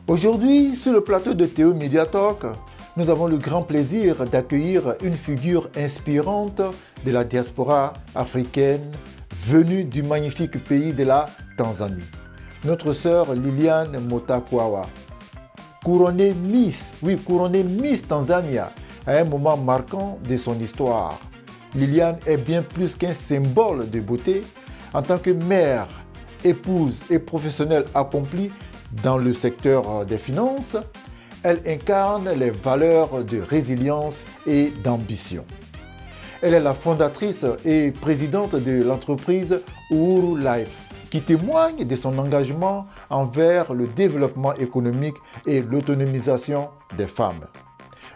Aujourd'hui, sur le plateau de Theo Media Talk, nous avons le grand plaisir d'accueillir une figure inspirante de la diaspora africaine venue du magnifique pays de la Tanzanie. Notre sœur Liliane Motakwawa, couronnée Miss Tanzania à un moment marquant de son histoire. Liliane est bien plus qu'un symbole de beauté. En tant que mère, épouse et professionnelle accomplie dans le secteur des finances, elle incarne les valeurs de résilience et d'ambition. Elle est la fondatrice et présidente de l'entreprise Uhuru Life, qui témoigne de son engagement envers le développement économique et l'autonomisation des femmes.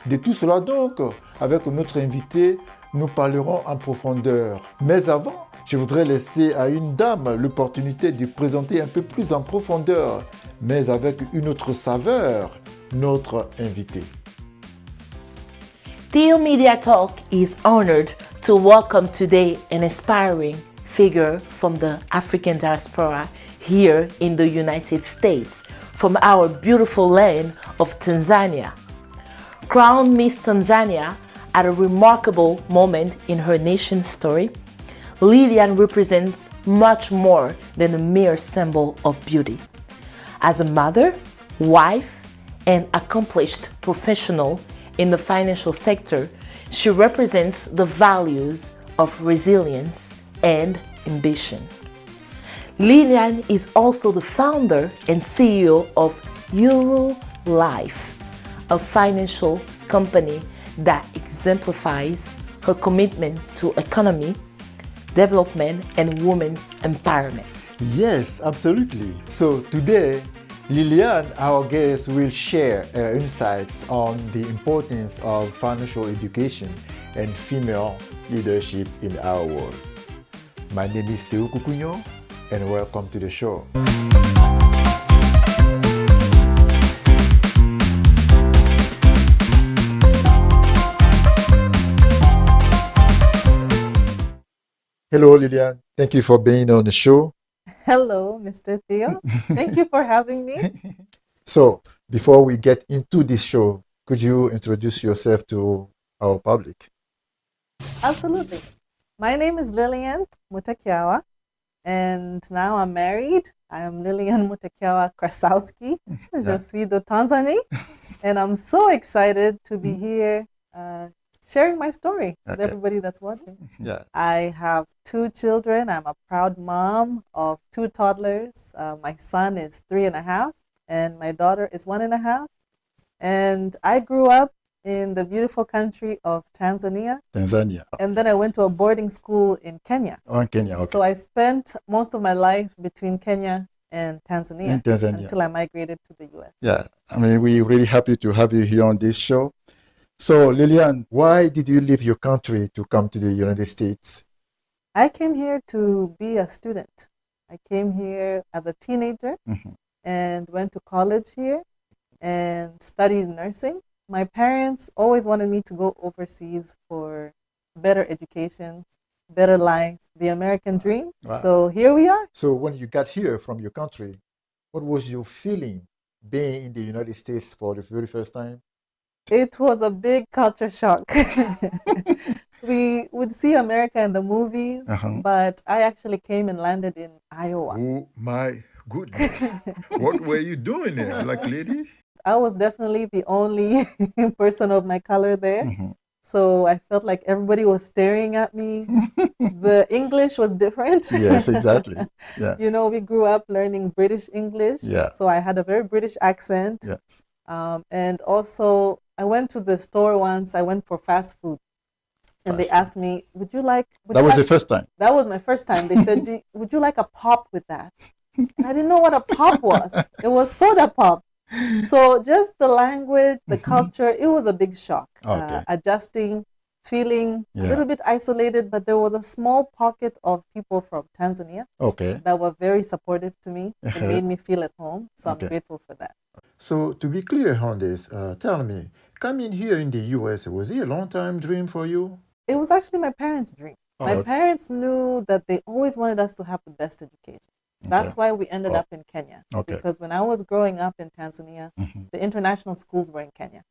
De tout cela donc, avec notre invité, nous parlerons en profondeur. Mais avant, je voudrais laisser à une dame l'opportunité de présenter un peu plus en profondeur, mais avec une autre saveur, notre invité. Theo Media Talk is honored to welcome today an inspiring figure from the African diaspora here in the United States, from our beautiful land of Tanzania. Crowned Miss Tanzania at a remarkable moment in her nation's story, Liliane represents much more than a mere symbol of beauty. As a mother, wife, and accomplished professional in the financial sector, she represents the values of resilience and ambition. Liliane is also the founder and CEO of Uhuru Life, a financial company that exemplifies her commitment to economy, development, and women's empowerment. Yes, absolutely. So today, Liliane, our guest, will share her insights on the importance of financial education and female leadership in our world. My name is Theo Kukunyo, and welcome to the show. Hello, Liliane. Thank you for being on the show. Hello, Mr. Theo. Thank you for having me. So, before we get into this show, could you introduce yourself to our public? Absolutely. My name is Liliane Mutakiawa, and now I'm married. I am Liliane Mutakiawa Krasowski. Je suis de Tanzanie, and I'm so excited to be here sharing my story with everybody that's watching. Yeah. I have 2 children. I'm a proud mom of 2 toddlers. My son is 3.5, and my daughter is 1.5. And I grew up in the beautiful country of Tanzania. And then I went to a boarding school in Kenya. Oh, in Kenya, okay. So I spent most of my life between Kenya and Tanzania, until I migrated to the U.S. Yeah, I mean, we're really happy to have you here on this show. So, Liliane, why did you leave your country to come to the United States? I came here to be a student. I came here as a teenager and went to college here and studied nursing. My parents always wanted me to go overseas for better education, better life, the American dream. Wow. So here we are. So when you got here from your country, what was your feeling being in the United States for the very first time? It was a big culture shock. We would see America in the movies, but I actually came and landed in Iowa. Oh my goodness. What were you doing there, black lady? I was definitely the only person of my color there. So I felt like everybody was staring at me. The English was different. Yes, exactly. Yeah. You know, we grew up learning British English. Yeah. So I had a very British accent. Yes. And also, I went to the store once. I went for fast food. And they asked me, would you like... That was the first time? That was my first time. They said, would you like a pop with that? And I didn't know what a pop was. It was soda pop. So just the language, the culture, it was a big shock. Adjusting, feeling a little bit isolated, but there was a small pocket of people from Tanzania that were very supportive to me. It made me feel at home. So I'm grateful for that. So to be clear on this, tell me, coming here in the US, was it a long-time dream for you? It was actually my parents' dream. My parents knew that they always wanted us to have the best education. That's why we ended up in Kenya. Because when I was growing up in Tanzania, the international schools were in Kenya.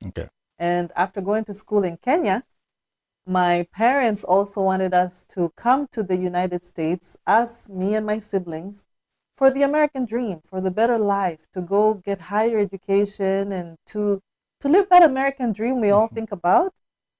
And after going to school in Kenya, my parents also wanted us to come to the United States, us, me and my siblings, for the American dream, for the better life, to go get higher education and to live that American dream we all think about.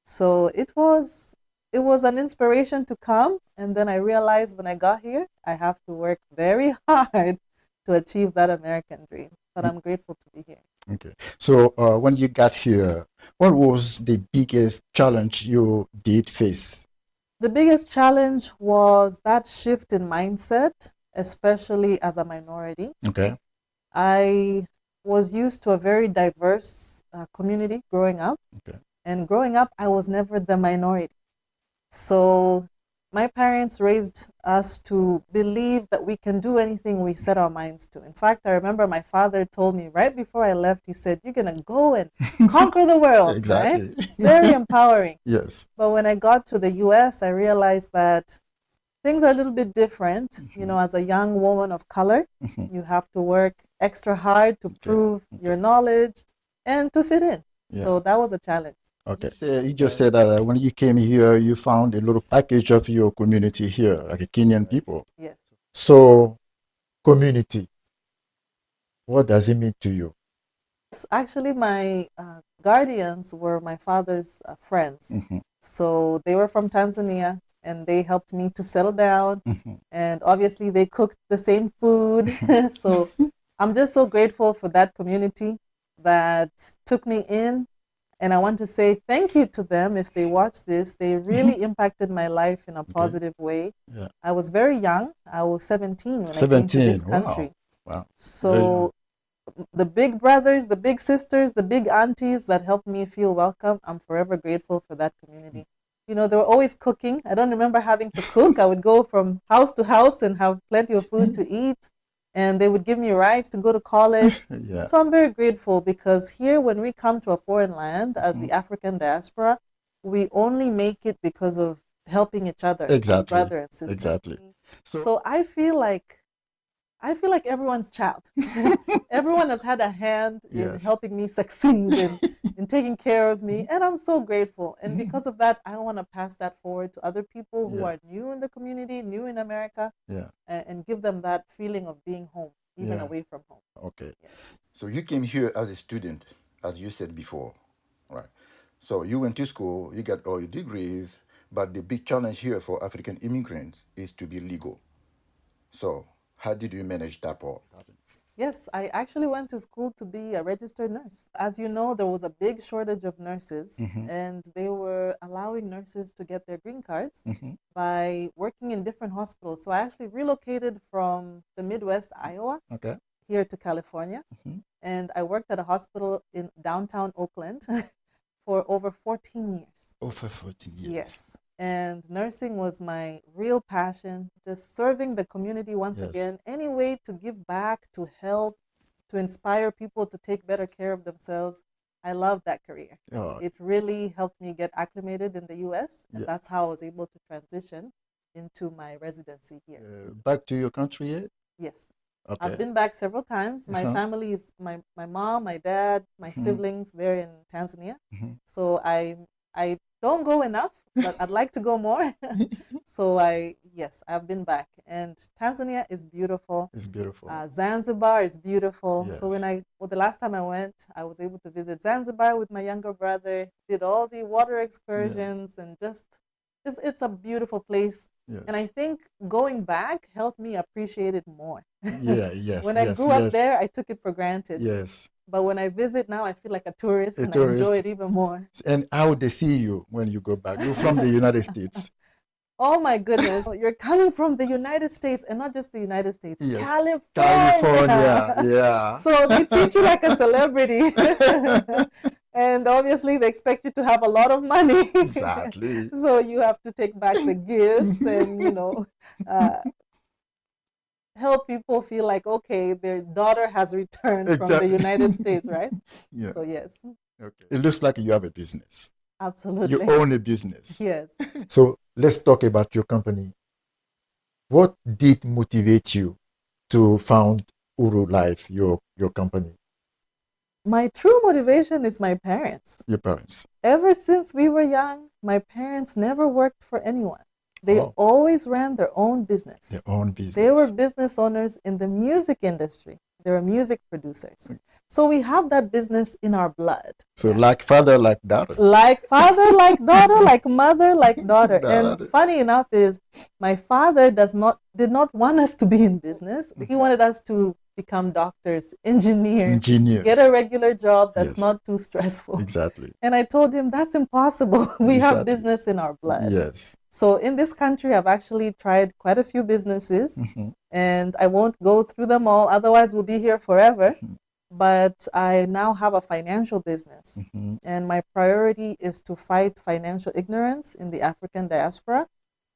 So it was an inspiration to come. And then I realized when I got here, I have to work very hard to achieve that American dream. But I'm grateful to be here. Okay. So when you got here, what was the biggest challenge you did face? The biggest challenge was that shift in mindset, especially as a minority. I was used to a very diverse community growing up. And growing up, I was never the minority. So my parents raised us to believe that we can do anything we set our minds to. In fact, I remember my father told me right before I left, he said, "You're going to go and conquer the world." Exactly. Right? Very empowering. Yes. But when I got to the US, I realized that things are a little bit different. You know, as a young woman of color, you have to work extra hard to prove your knowledge and to fit in. So that was a challenge. Okay. So you just said that when you came here, you found a little package of your community here, like a Kenyan people. Yes. So, community, what does it mean to you? Actually, my guardians were my father's friends. So they were from Tanzania and they helped me to settle down. And obviously, they cooked the same food. So I'm just so grateful for that community that took me in. And I want to say thank you to them if they watch this. They really impacted my life in a positive way. I was very young. I was 17 when I came to this country. Wow. So the big brothers, the big sisters, the big aunties that helped me feel welcome, I'm forever grateful for that community. You know, they were always cooking. I don't remember having to cook. I would go from house to house and have plenty of food to eat. And they would give me rides to go to college. So I'm very grateful because here, when we come to a foreign land as the African diaspora, we only make it because of helping each other, brother and sister. Exactly. So I feel like everyone's child. Everyone has had a hand in helping me succeed and in taking care of me, and I'm so grateful. And because of that, I want to pass that forward to other people who are new in the community, new in America, and give them that feeling of being home, even away from home. Okay. So you came here as a student, as you said before, right? So you went to school, you got all your degrees, but the big challenge here for African immigrants is to be legal. So how did you manage that part? Yes, I actually went to school to be a registered nurse. As you know, there was a big shortage of nurses, and they were allowing nurses to get their green cards by working in different hospitals. So I actually relocated from the Midwest, Iowa, here to California, and I worked at a hospital in downtown Oakland for over 14 years. Over 14 years? Yes. And nursing was my real passion, just serving the community once again, any way to give back, to help, to inspire people to take better care of themselves. I love that career. It really helped me get acclimated in the U.S., and that's how I was able to transition into my residency here. Back to your country yet? Yes. Okay. I've been back several times. My family is my mom, my dad, my siblings, they're in Tanzania. So I don't go enough, but I'd like to go more. So I've been back, and Tanzania is beautiful. It's beautiful. Zanzibar is beautiful. Yes. So the last time I went, I was able to visit Zanzibar with my younger brother, did all the water excursions, and it's a beautiful place. Yes. And I think going back helped me appreciate it more. Yes. When I grew up there, I took it for granted. Yes. But when I visit now, I feel like a tourist, and I enjoy it even more. And how would they see you when you go back? You're from the United States. Oh my goodness. You're coming from the United States, and not just the United States, Yes. California. Yeah. So they treat you like a celebrity. And obviously they expect you to have a lot of money. Exactly. So you have to take back the gifts and, help people feel like, okay, their daughter has returned from the United States, right? Yeah. So yes. Okay. It looks like you have a business. Absolutely. You own a business. Yes. So let's talk about your company. What did motivate you to found Uru Life, your company? My true motivation is my parents. Your parents. Ever since we were young, my parents never worked for anyone. They Oh. always ran their own business. Their own business. They were business owners in the music industry. They were music producers. So we have that business in our blood. So like father, like daughter. Like father, like daughter, like mother, like daughter. Daughter. And funny enough is my father did not want us to be in business. He wanted us to become doctors, engineers, get a regular job that's Yes. not too stressful. Exactly. And I told him that's impossible. We have Exactly. business in our blood. Yes. So in this country, I've actually tried quite a few businesses, and I won't go through them all. Otherwise, we'll be here forever. But I now have a financial business, and my priority is to fight financial ignorance in the African diaspora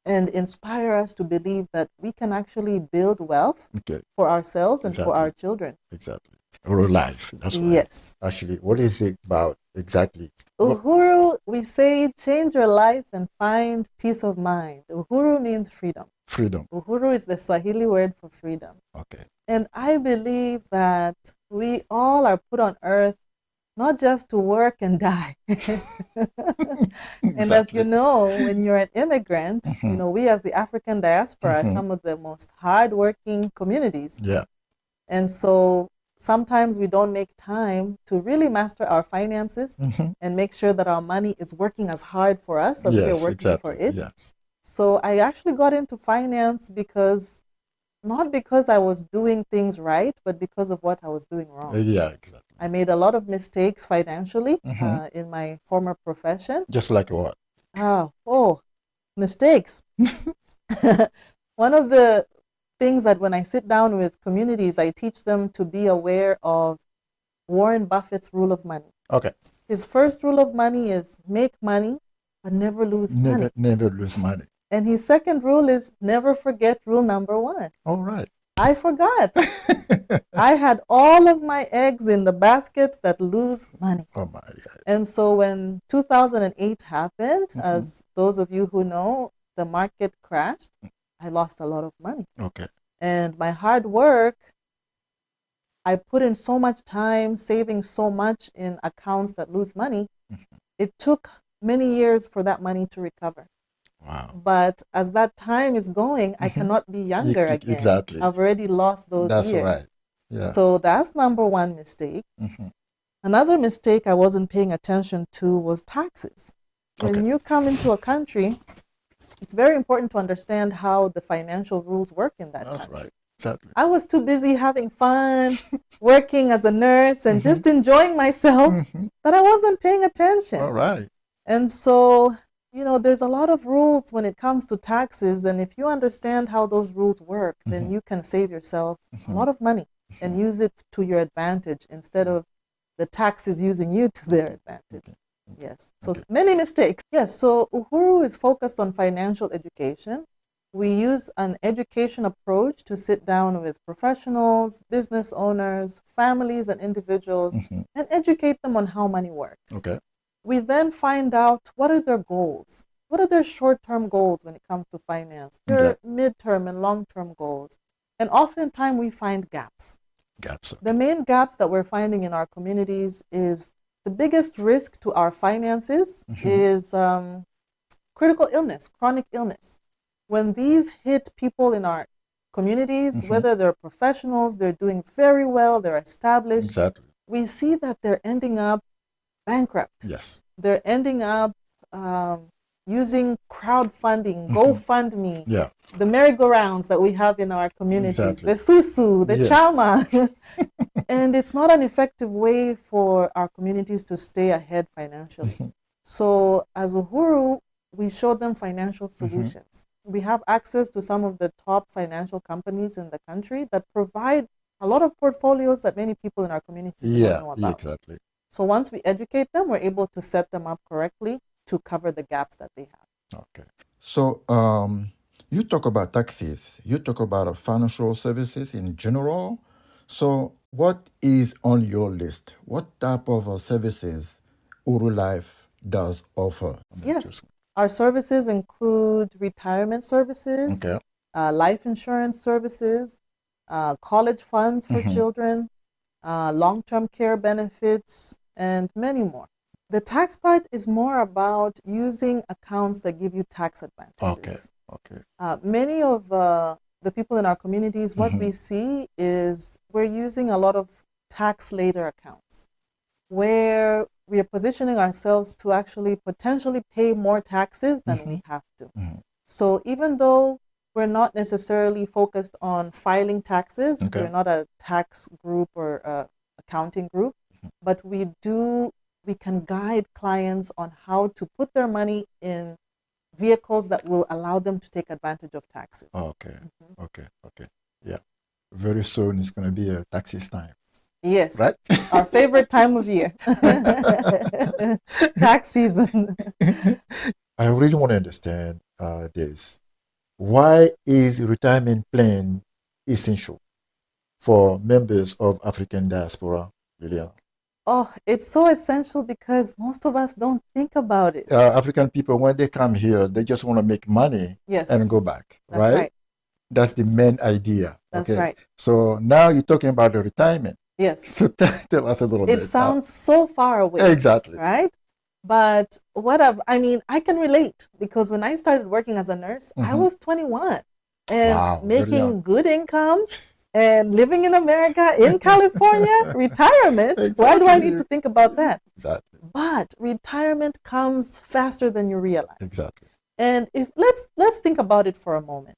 and inspire us to believe that we can actually build wealth for ourselves and for our children. Exactly. Uru Life. That's right. Yes. Actually, what is it about exactly? Uhuru, we say, change your life and find peace of mind. Uhuru means freedom. Freedom. Uhuru is the Swahili word for freedom. Okay. And I believe that we all are put on earth not just to work and die. And as you know, when you're an immigrant, you know, we as the African diaspora are some of the most hardworking communities. Yeah. And so sometimes we don't make time to really master our finances and make sure that our money is working as hard for us as we're working for it. Yes. So I actually got into finance not because I was doing things right, but because of what I was doing wrong. Yeah, exactly. I made a lot of mistakes financially in my former profession. Just like what? Mistakes. One of the things that when I sit down with communities, I teach them to be aware of Warren Buffett's rule of money. Okay. His first rule of money is make money, but never lose money. Never lose money. And his second rule is never forget rule number 1. All right. I forgot. I had all of my eggs in the baskets that lose money. Oh my God. And so when 2008 happened, as those of you who know, the market crashed, I lost a lot of money. Okay. And my hard work, I put in so much time, saving so much in accounts that lose money. It took many years for that money to recover. Wow. But as that time is going, I cannot be younger again. Exactly. I've already lost those years. That's right. Yeah. So that's number one mistake. Another mistake I wasn't paying attention to was taxes. When you come into a country, it's very important to understand how the financial rules work in that country. That's right. Exactly. I was too busy having fun, working as a nurse, and just enjoying myself that I wasn't paying attention. All right. And so, you know, there's a lot of rules when it comes to taxes. And if you understand how those rules work, then you can save yourself a lot of money and use it to your advantage instead of the taxes using you to their advantage. Yes. So many mistakes. Yes. So Uhuru is focused on financial education. We use an education approach to sit down with professionals, business owners, families, and individuals and educate them on how money works. Okay. We then find out what are their goals. What are their short-term goals when it comes to finance? Their mid-term and long-term goals. And oftentimes we find gaps. The main gaps that we're finding in our communities is the biggest risk to our finances is critical illness, chronic illness. When these hit people in our communities, whether they're professionals, they're doing very well, they're established, we see that they're ending up bankrupt. Yes. They're ending up using crowdfunding, GoFundMe, the merry-go-rounds that we have in our communities, the susu, the chama. And it's not an effective way for our communities to stay ahead financially. So as Uhuru, we show them financial solutions. We have access to some of the top financial companies in the country that provide a lot of portfolios that many people in our community don't know about. Exactly. So once we educate them, we're able to set them up correctly to cover the gaps that they have. Okay. So you talk about taxes, you talk about financial services in general. So what is on your list? What type of services Uru Life does offer. Yes. Our services include retirement services, Okay. life insurance services, college funds for children, long-term care benefits, and many more. The tax part is more about using accounts that give you tax advantages. Okay. Many of the people in our communities, what we see is we're using a lot of tax later accounts where we are positioning ourselves to actually potentially pay more taxes than we have to. So even though we're not necessarily focused on filing taxes, we're not a tax group or accounting group, but we can guide clients on how to put their money in vehicles that will allow them to take advantage of taxes. Okay. Yeah. Very soon it's going to be a taxes time. Yes. Right? Our favorite time of year. Tax season. I really want to understand this. Why is retirement plan essential for members of African diaspora, Lilian? Oh, it's so essential because most of us don't think about it. African people, when they come here, they just want to make money and go back, That's right? That's the main idea. That's right. So now you're talking about the retirement. Yes. So tell us a little bit. It sounds so far away. Exactly. Right? But I can relate because when I started working as a nurse, I was 21 and making good income and living in America, in California, retirement. Exactly. Why do I need to think about that? Exactly. But retirement comes faster than you realize. Exactly. And if let's think about it for a moment.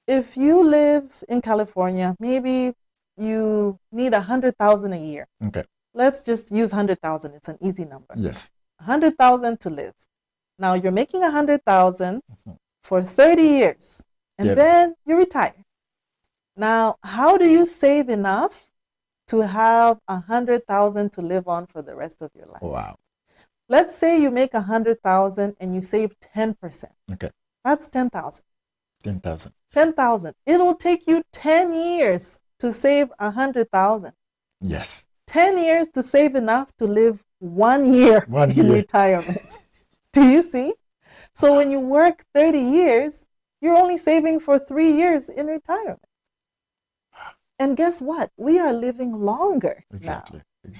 If you live in California, maybe you need 100,000 a year. Okay. Let's just use 100,000. It's an easy number. Yes. 100,000 to live. Now you're making 100,000 for 30 years, and then you retire. Now, how do you save enough to have 100,000 to live on for the rest of your life? Wow. Let's say you make 100,000 and you save 10%. Okay. That's 10,000. 10,000. 10,000. It'll take you 10 years to save 100,000. Yes. 10 years to save enough to live 1 year in retirement. Do you see? So when you work 30 years, you're only saving for 3 years in retirement. And guess what? We are living longer now.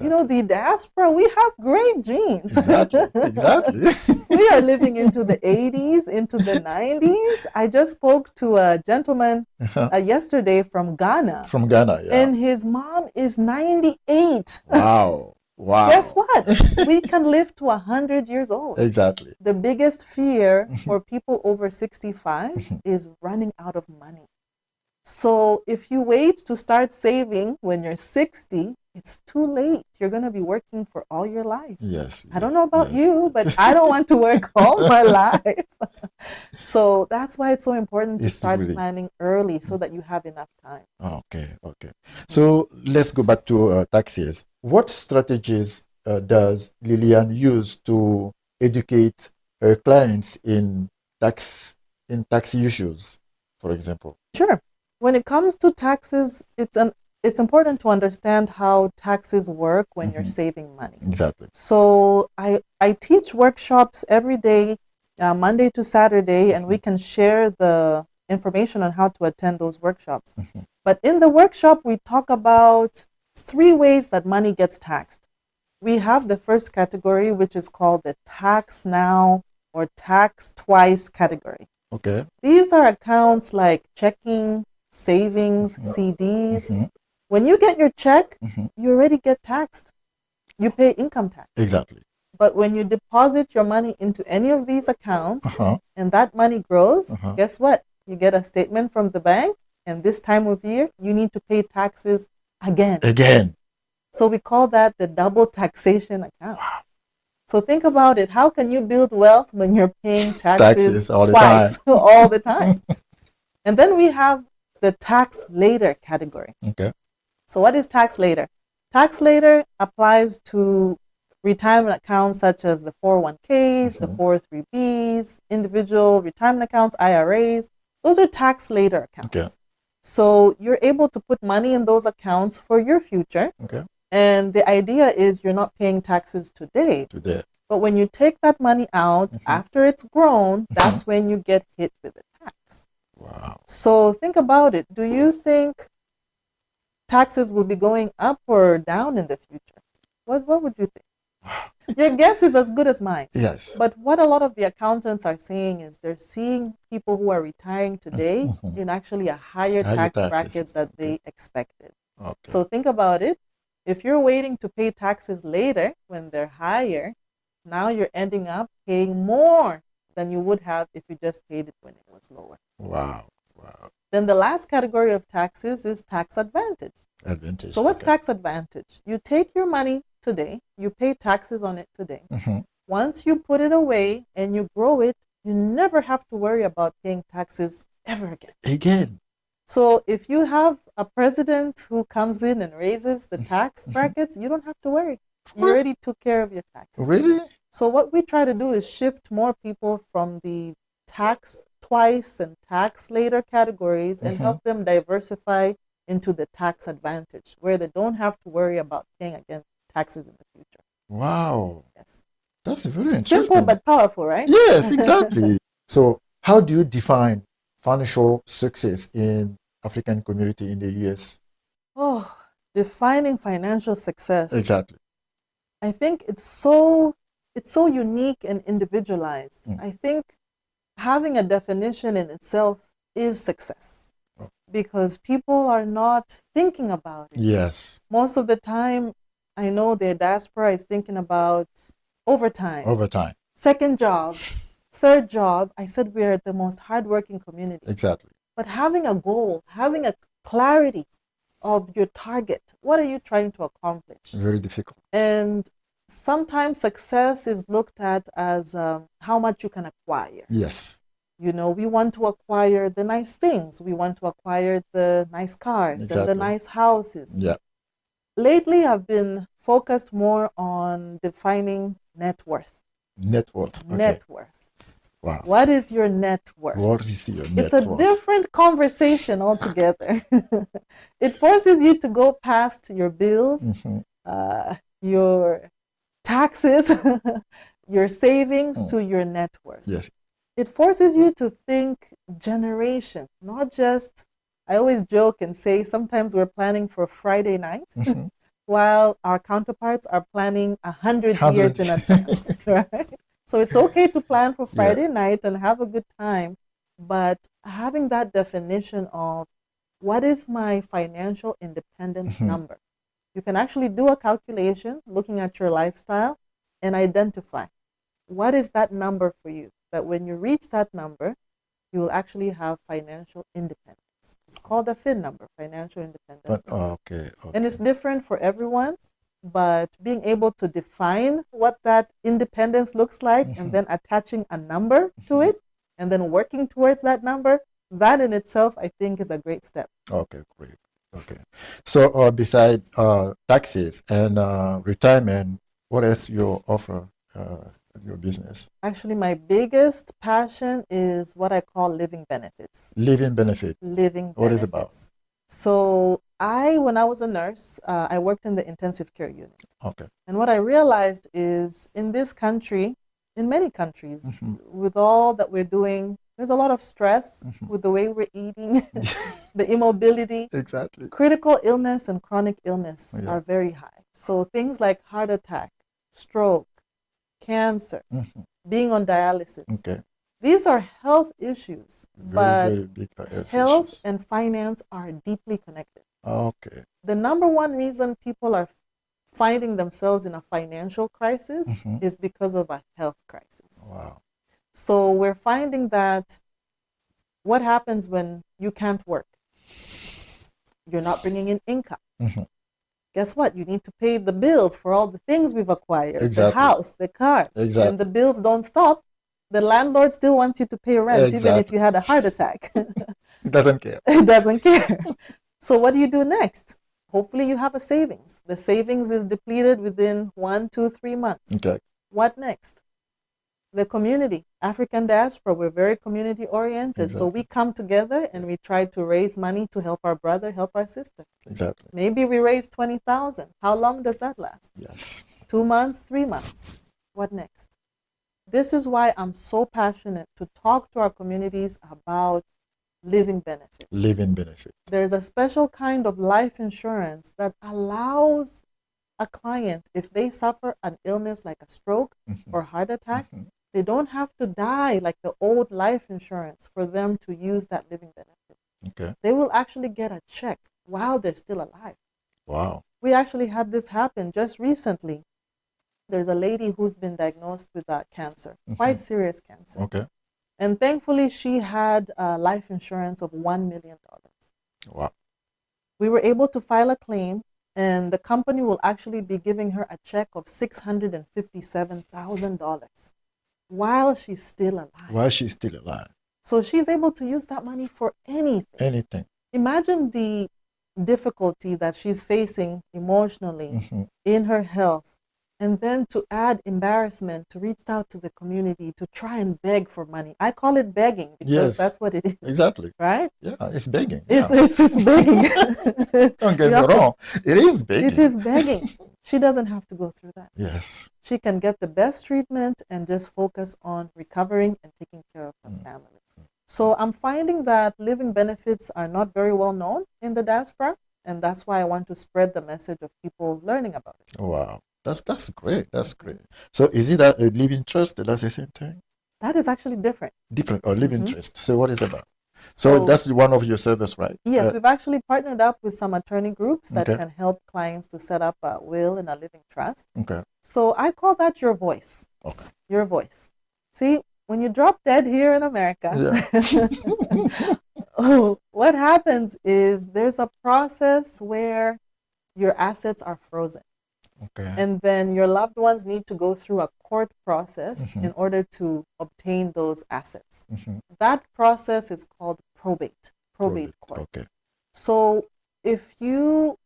You know, the diaspora, we have great genes. Exactly. We are living into the 80s, into the 90s. I just spoke to a gentleman yesterday from Ghana. From Ghana, yeah. And his mom is 98. Wow. Guess what? We can live to 100 years old. Exactly. The biggest fear for people over 65 is running out of money. So if you wait to start saving when you're 60, it's too late. You're going to be working for all your life. Yes. I don't know about you, but I don't want to work all my life. So that's why it's so important to start planning early so that you have enough time. Okay. So let's go back to taxes. What strategies does Lilian use to educate her clients in tax issues, for example? Sure. When it comes to taxes, it's important to understand how taxes work when you're saving money. Exactly. So I teach workshops every day, Monday to Saturday, and we can share the information on how to attend those workshops. But in the workshop, we talk about 3 ways that money gets taxed. We have the first category, which is called the tax now or tax twice category. Okay. These are accounts like checking, savings, CDs. When you get your check, you already get taxed. You pay income tax. Exactly. But when you deposit your money into any of these accounts and that money grows, guess what? You get a statement from the bank, and this time of year, you need to pay taxes again. So we call that the double taxation account. Wow. So think about it. How can you build wealth when you're paying taxes all twice all the time? And then we have the tax later category. Okay. So what is tax later? Tax later applies to retirement accounts such as the 401ks, the 403bs, individual retirement accounts, IRAs. Those are tax later accounts. Okay. So you're able to put money in those accounts for your future. Okay. And the idea is you're not paying taxes today. But when you take that money out after it's grown, that's when you get hit with the tax. Wow. So think about it. Do you think taxes will be going up or down in the future? What would you think? Your guess is as good as mine. Yes. But what a lot of the accountants are saying is they're seeing people who are retiring today in actually a higher tax bracket that they expected. Okay. So think about it. If you're waiting to pay taxes later when they're higher, now you're ending up paying more than you would have if you just paid it when it was lower. Wow. Wow. Then the last category of taxes is tax advantage. Advantage. So what's tax advantage? You take your money today, you pay taxes on it today. Once you put it away and you grow it, you never have to worry about paying taxes ever again. Again. So if you have a president who comes in and raises the tax brackets, you don't have to worry. You already took care of your taxes. Really? So what we try to do is shift more people from the tax twice and tax later categories and help them diversify into the tax advantage, where they don't have to worry about paying again taxes in the future. Wow. Yes. That's very interesting. Simple but powerful, right? Yes, exactly. So how do you define financial success in African community in the US? Oh, defining financial success. Exactly. I think it's so unique and individualized. I think having a definition in itself is success because people are not thinking about it. Yes. Most of the time, I know the diaspora is thinking about overtime, second job, third job. I said we are the most hardworking community. Exactly. But having a goal, having a clarity of your target, what are you trying to accomplish? Very difficult. And sometimes success is looked at as how much you can acquire. Yes. You know, we want to acquire the nice things. We want to acquire the nice cars and the nice houses. Yeah. Lately, I've been focused more on defining net worth. Net worth. Okay. Net worth. Wow. What is your net worth? What is your net worth? It's a different conversation altogether. It forces you to go past your bills, your taxes, your savings to your net worth. Yes. It forces you to think generation, not just, I always joke and say sometimes we're planning for Friday night while our counterparts are planning 100 years in advance, right? So it's okay to plan for Friday night and have a good time, but having that definition of what is my financial independence number? You can actually do a calculation looking at your lifestyle and identify what is that number for you, that when you reach that number, you will actually have financial independence. It's called a FIN number, financial independence. Okay. And it's different for everyone. But being able to define what that independence looks like and then attaching a number to it and then working towards that number, that in itself, I think, is a great step. Okay, great. Okay. So beside taxes and retirement, what else you offer your business? Actually, my biggest passion is what I call living benefits. Living benefit. Living benefits. What is it about? So when I was a nurse, I worked in the intensive care unit. Okay. And what I realized is in this country, in many countries, with all that we're doing, there's a lot of stress with the way we're eating, the immobility. Exactly. Critical illness and chronic illness are very high. So things like heart attack, stroke, cancer, being on dialysis. Okay. These are health issues, very big health issues. and finance are deeply connected. Okay. The number one reason people are finding themselves in a financial crisis is because of a health crisis. Wow. So we're finding that what happens when you can't work? You're not bringing in income. Guess what? You need to pay the bills for all the things we've acquired, the house, the cars. And the bills don't stop. The landlord still wants you to pay rent, even if you had a heart attack. It doesn't care. It doesn't care. So what do you do next? Hopefully you have a savings. The savings is depleted within 1, 2, 3 months. Okay. What next? The community, African diaspora, we're very community oriented. Exactly. So we come together and we try to raise money to help our brother, help our sister. Exactly. Maybe we raise 20,000. How long does that last? Yes. 2 months, 3 months. What next? This is why I'm so passionate to talk to our communities about living benefits. Living benefit. There's a special kind of life insurance that allows a client, if they suffer an illness like a stroke or heart attack, they don't have to die like the old life insurance for them to use that living benefit. Okay. They will actually get a check while they're still alive. Wow. We actually had this happen just recently. There's a lady who's been diagnosed with cancer, quite serious cancer. Okay. And thankfully, she had life insurance of $1 million. Wow. We were able to file a claim, and the company will actually be giving her a check of $657,000 while she's still alive. While she's still alive. So she's able to use that money for anything. Anything. Imagine the difficulty that she's facing emotionally in her health, and then to add embarrassment to reach out to the community to try and beg for money. I call it begging because that's what it is. Exactly. Right? Yeah, it's begging. It's begging. Don't get me wrong. It is begging. It is begging. She doesn't have to go through that. Yes. She can get the best treatment and just focus on recovering and taking care of her family. So I'm finding that living benefits are not very well known in the diaspora, and that's why I want to spread the message of people learning about it. Wow. That's great. That's great. So is it a living trust? That's the same thing? That is actually different. Different, or living trust. So what is it about? So that's one of your service, right? Yes, we've actually partnered up with some attorney groups that can help clients to set up a will and a living trust. Okay. So I call that your voice. Okay. Your voice. See, when you drop dead here in America, what happens is there's a process where your assets are frozen. Okay. And then your loved ones need to go through a court process in order to obtain those assets. That process is called probate court. Okay. So if you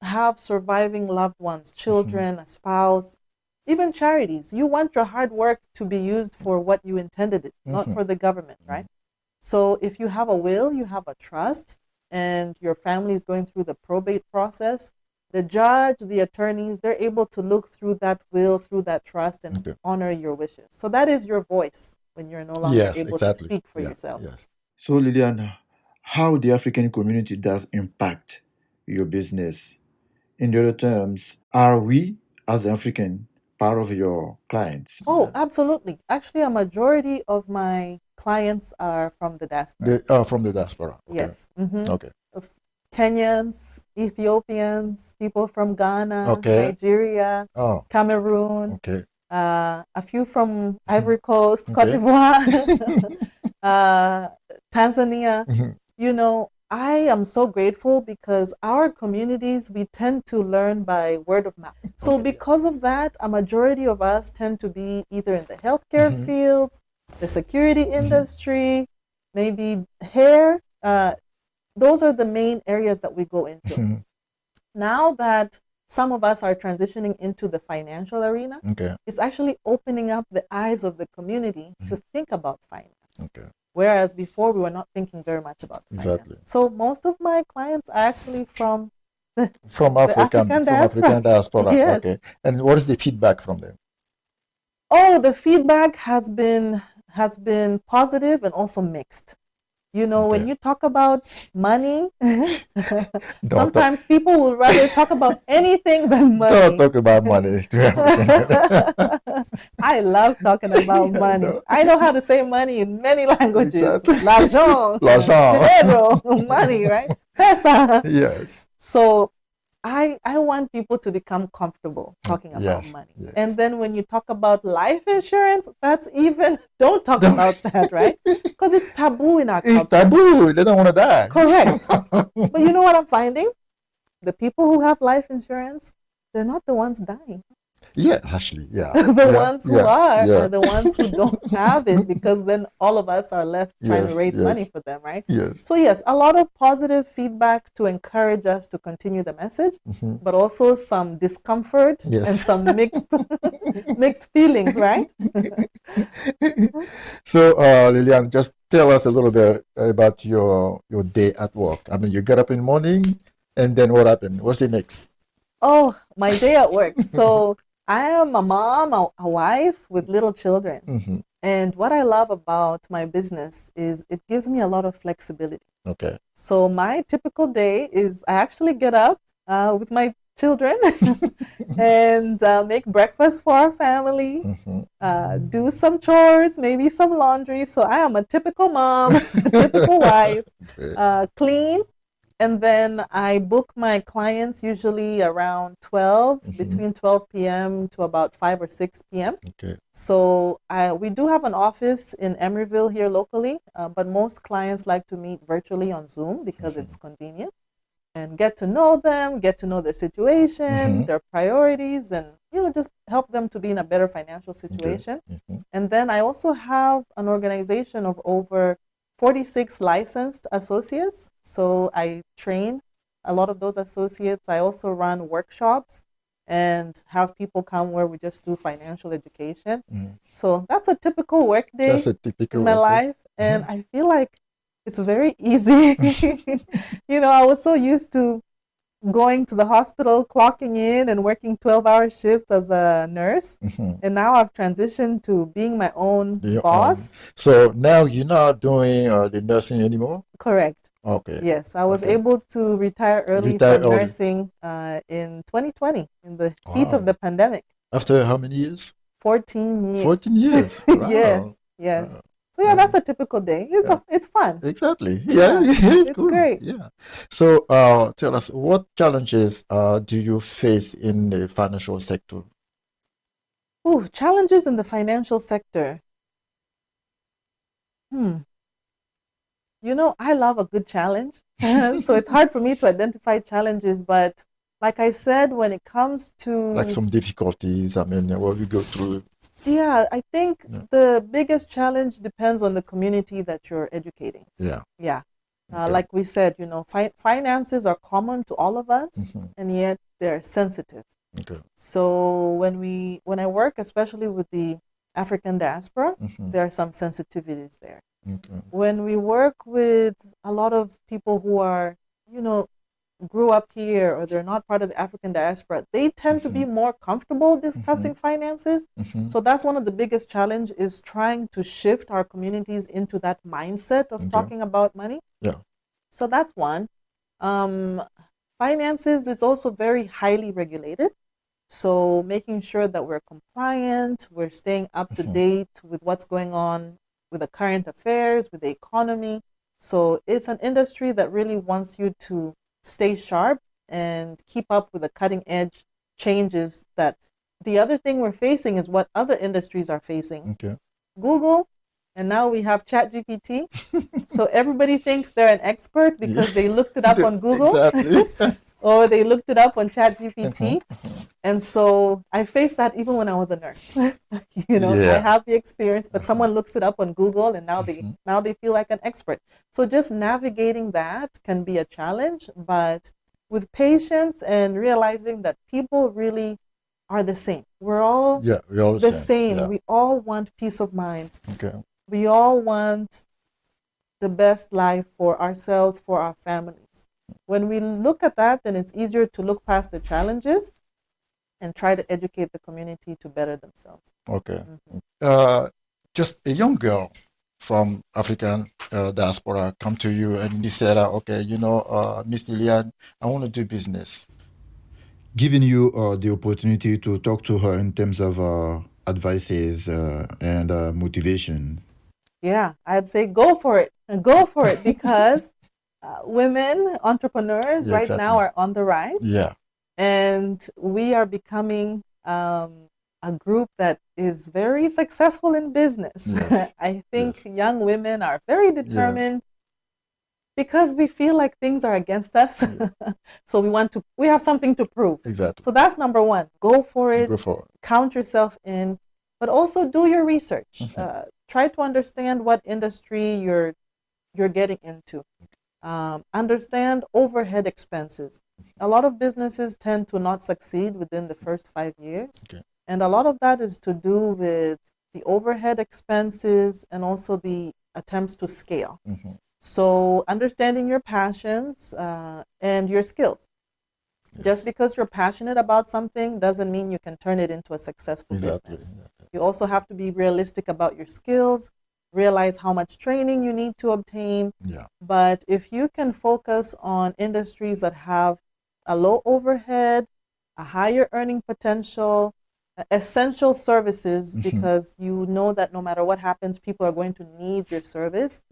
have surviving loved ones, children, a spouse, even charities, you want your hard work to be used for what you intended it, not for the government, right? So if you have a will, you have a trust, and your family is going through the probate process, the judge, the attorneys, they're able to look through that will, through that trust, and honor your wishes. So that is your voice when you're no longer able to speak for yourself. Yes. So Lilian, how the African community does impact your business? In other terms, are we as African part of your clients? Oh, absolutely. Actually, a majority of my clients are from the diaspora. They are from the diaspora. Okay. Yes. Okay. Kenyans, Ethiopians, people from Ghana, Nigeria, Cameroon, a few from Ivory Coast, Cote d'Ivoire, Tanzania. You know, I am so grateful because our communities, we tend to learn by word of mouth. So because of that, a majority of us tend to be either in the healthcare field, the security industry, maybe hair. Those are the main areas that we go into. Now that some of us are transitioning into the financial arena, it's actually opening up the eyes of the community to think about finance. Whereas before we were not thinking very much about finance. So most of my clients are actually from African diaspora. Yes. Okay. And what is the feedback from them? Oh, the feedback has been positive and also mixed. You know, when you talk about money, sometimes people will rather talk about anything than money. Don't talk about money. I love talking about money. I know how to say money in many languages. Exactly. L'argent, dinero, money, right? Pesa. Yes. So I want people to become comfortable talking about money. Yes. And then when you talk about life insurance, that's even, don't talk about that, right? Because it's taboo in our culture. It's taboo. They don't want to die. Correct. But you know what I'm finding? The people who have life insurance, they're not the ones dying. Yeah, actually, yeah. The ones who are the ones who don't have it, because then all of us are left trying to raise money for them, right? Yes. So yes, a lot of positive feedback to encourage us to continue the message, but also some discomfort and some mixed feelings, right? So, Lilian, just tell us a little bit about your day at work. I mean, you get up in the morning, and then what happened? What's the next? Oh, my day at work. So I am a mom, a wife with little children. Mhm. And what I love about my business is it gives me a lot of flexibility. Okay. So my typical day is I actually get up with my children and make breakfast for our family, Mhm. do some chores, maybe some laundry. So I am a typical mom, a typical wife, Great. clean. And then I book my clients usually around 12, Mhm. between 12 p.m. to about 5 or 6 p.m. Okay. So we do have an office in Emeryville here locally, but most clients like to meet virtually on Zoom because it's convenient and get to know them, get to know their situation, Mhm. their priorities, and just help them to be in a better financial Okay. situation. Mhm. And then I also have an organization of over 46 licensed associates. So I train a lot of those associates. I also run workshops and have people come where we just do financial education. Mhm. So that's a typical work day That's a typical in my work day. life. And I feel like it's very easy. I was so used to going to the hospital, clocking in and working 12-hour shifts as a nurse. Mhm. And now I've transitioned to being my own The, boss. so now you're not doing the nursing anymore? Correct. Okay. Yes, I was Okay. able to retire early Retire from early. nursing in 2020, in the heat Wow. of the pandemic. After how many years? 14 years. 14 years. Yes, Wow. yes. Wow. So yeah, that's a typical day. Yeah. It's fun. Exactly. Yeah, Yeah, it's it's cool. great. Yeah. So tell us, what challenges do you face in the financial sector? Ooh, challenges in the financial sector. I love a good challenge. So it's hard for me to identify challenges, but like I said, when it comes Like to, some difficulties, I mean, what we go through. yeah, I think Yeah. the biggest challenge depends on the community that you're educating. Yeah. Yeah. Okay. Like we said, finances are common to all of us, Mhm. and yet they're sensitive. Okay. So when I work, especially with the African diaspora, Mhm. there are some sensitivities there. Okay. When we work with a lot of people who are, you know, grew up here or they're not part of the African diaspora, they tend to be more comfortable discussing finances. Mhm. So that's one of the biggest challenge is trying to shift our communities into that mindset of Okay. talking about money. Yeah. So that's one. Um, Finances is also very highly regulated. So making sure that we're compliant, we're staying up to date with what's going on with the current affairs, with the economy. So it's an industry that really wants you to stay sharp and keep up with the cutting edge changes that the other thing we're facing is what other industries are facing. Okay. Google, and now we have ChatGPT. So everybody thinks they're an expert because they looked it up on Google Exactly. or they looked it up on ChatGPT. And so I faced that even when I was a nurse. I Yeah. have the experience, but someone looks it up on Google and now they feel like an expert. So just navigating that can be a challenge, but with patience and realizing that people really are the same. We're all Yeah, we all the same. same. Yeah. We all want peace of mind. Okay. We all want the best life for ourselves, for our families. When we look at that, then it's easier to look past the challenges and try to educate the community to better themselves. Okay. Just a young girl from African diaspora come to you and he said, okay, Miss Lilian, I want to do business. Giving you the opportunity to talk to her in terms of advices and motivation. Yeah, I'd say go for it. Go for it because women entrepreneurs Yeah, right now exactly. are on the rise. Yeah. And we are becoming a group that is very successful in business. Yes. I think Yes. young women are very Yes. determined because we feel like things are against us. So we have something to prove. Exactly. So that's number one. Go for it. Go for it. Count yourself in, but also do your research. Try to understand what industry you're getting into. Understand overhead expenses. A lot of businesses tend to not succeed within the first 5 years. Okay. And a lot of that is to do with the overhead expenses and also the attempts to scale. So understanding your passions and your skills. Just because you're passionate about something doesn't mean you can turn it into a successful business. You also have to be realistic about your skills, realize how much training you need to obtain. But if you can focus on industries that have a low overhead, a higher earning potential, essential services, because you know that no matter what happens, people are going to need your service.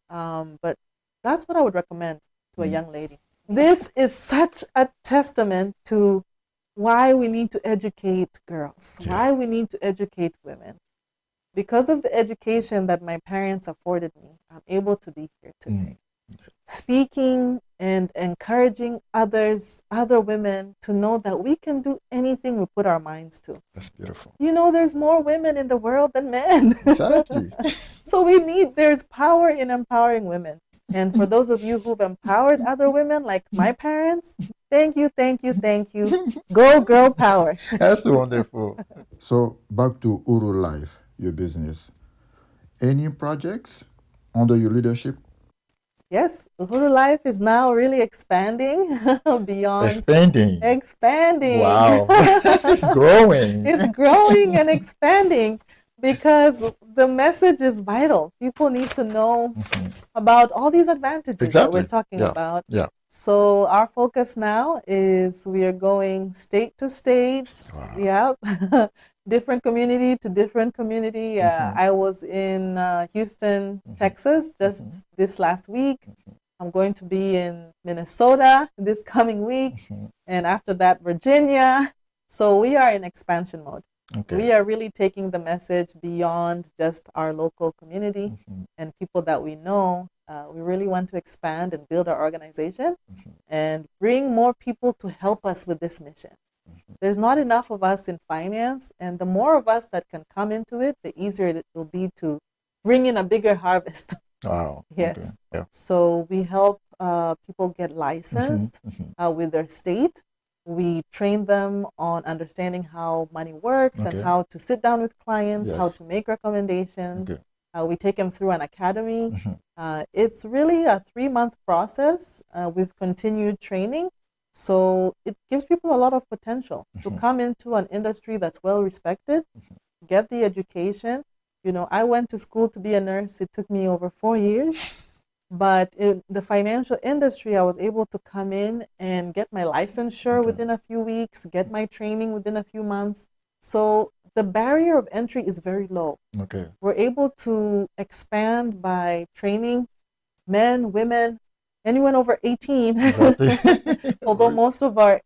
But that's what I would recommend to a young lady. This is such a testament to why we need to educate girls, why we need to educate women. Because of the education that my parents afforded me, I'm able to be here today. Speaking and encouraging other women to know that we can do anything we put our minds to. That's beautiful. You know, there's more women in the world than men. Exactly. So there's power in empowering women. And for those of you who've empowered other women, like my parents, thank you. Go girl power. That's wonderful. So back to Uru Life, your business. Any projects under your leadership? Yes, Uhuru Life is now really expanding beyond. Expanding. Wow. It's growing. It's growing and expanding because the message is vital. People need to know about all these advantages that we're talking about. So our focus now is we are going state to state. Different community to different community. I was in Houston, Texas, just this last week. I'm going to be in Minnesota this coming week. And after that, Virginia. So we are in expansion mode. We are really taking the message beyond just our local community and people that we know. We really want to expand and build our organization and bring more people to help us with this mission. There's not enough of us in finance, and the more of us that can come into it, the easier it will be to bring in a bigger harvest. Wow. Yes. So we help people get licensed with their state. We train them on understanding how money works and how to sit down with clients, how to make recommendations. We take them through an academy. It's really a 3-month process with continued training. So it gives people a lot of potential to come into an industry that's well respected, get the education. You know, I went to school to be a nurse. It took me over 4 years. But in the financial industry, I was able to come in and get my licensure within a few weeks, get my training within a few months. So the barrier of entry is very low. We're able to expand by training men, women, anyone over 18. Although most of our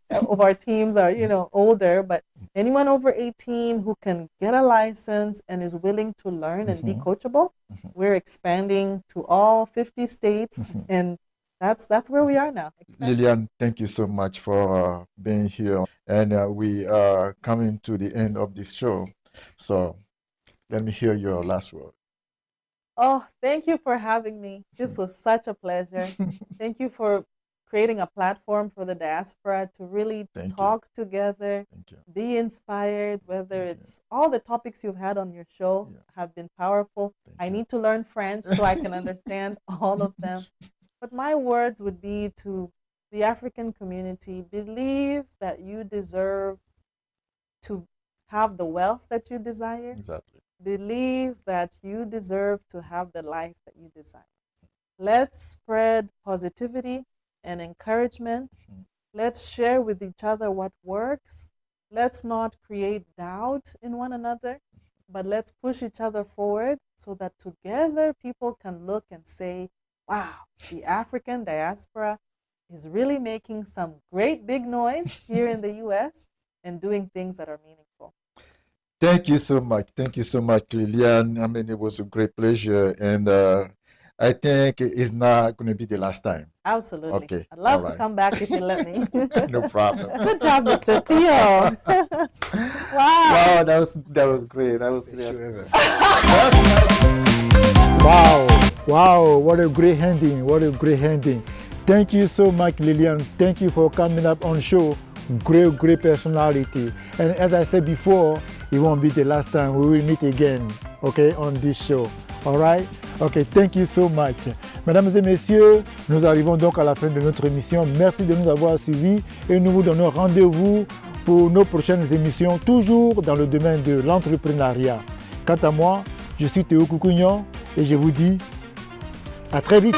teams are, older, but anyone over 18 who can get a license and is willing to learn and be coachable, we're expanding to all 50 states, and that's where we are now. Lillian, thank you so much for being here, and we are coming to the end of this show. So let me hear your last word. Oh, thank you for having me. This was such a pleasure. Thank you for creating a platform for the diaspora to really talk together, be inspired, whether it's all the topics you've had on your show have been powerful. I need to learn French so I can understand all of them. But my words would be to the African community: believe that you deserve to have the wealth that you desire. Believe that you deserve to have the life that you desire. Let's spread positivity and encouragement. Let's share with each other what works. Let's not create doubt in one another, but let's push each other forward so that together people can look and say, wow, the African diaspora is really making some great big noise here in the U.S. and doing things that are meaningful. Thank you so much. Thank you so much, Lillian. I mean, it was a great pleasure. And I think it's not going to be the last time. Absolutely. Okay. I'd love to come back if you let me. No problem. Good job, Mr. Theo. Wow, that was great. That was great. Wow, what a great ending. What a great ending. Thank you so much, Lillian. Thank you for coming up on show. Great personality. And as I said before, it won't be the last time. We will meet again, okay, on this show. All right? Okay, thank you so much. Mesdames et messieurs, nous arrivons donc à la fin de notre émission. Merci de nous avoir suivis et nous vous donnons rendez-vous pour nos prochaines émissions, toujours dans le domaine de l'entrepreneuriat. Quant à moi, je suis Theo Koukouignon et je vous dis à très vite.